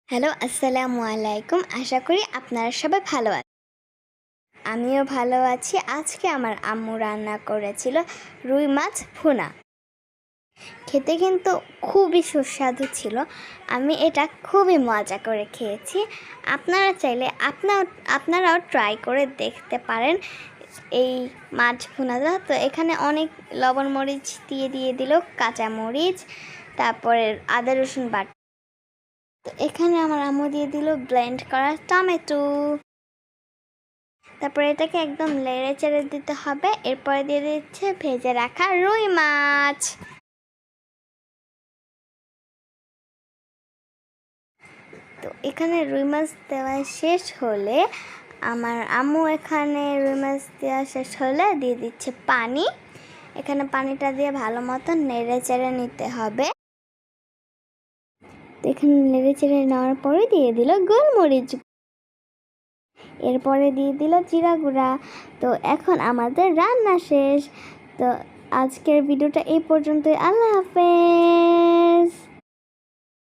Hello, আসসালামু আলাইকুম। আশা করি আপনারা সবাই ভালো আছেন। আমিও ভালো আছি। আজকে আমার আম্মু রান্না করেছিল রুই মাছ ভুনা। খেতে কিন্তু খুবই সুস্বাদু ছিল। আমি এটা খুবই মজা করে খেয়েছি। আপনারা চাইলে আপনারাও ট্রাই করে দেখতে পারেন এই মাছ ভুনাটা। তো এখানে অনেক লবণ মরিচ দিয়ে দিল, কাঁচা মরিচ, তারপরে আদা রসুন বাটা। তো এখানে আমার আম্মু দিয়ে দিল ব্লেন্ড করা টমেটো। তারপরে এটাকে একদম নেড়ে চেড়ে দিতে হবে। এরপরে দিয়ে দিচ্ছে ভেজে রাখা রুই মাছ। তো এখানে রুই মাছ দেওয়া শেষ হলে আমার আম্মু এখানে রুই মাছ দেওয়া শেষ হলে দিয়ে দিচ্ছে পানি। এখানে পানিটা দিয়ে ভালো মতো নেড়ে চেড়ে নিতে হবে। তো এখানে নেড়ে চেড়ে নেওয়ার পরে দিয়ে দিল গোলমরিচ, এরপরে দিয়ে দিল জিরা গুঁড়া। তো এখন আমাদের রান্না শেষ। তো আজকের ভিডিওটা এই পর্যন্তই। আল্লাহ হাফেজ।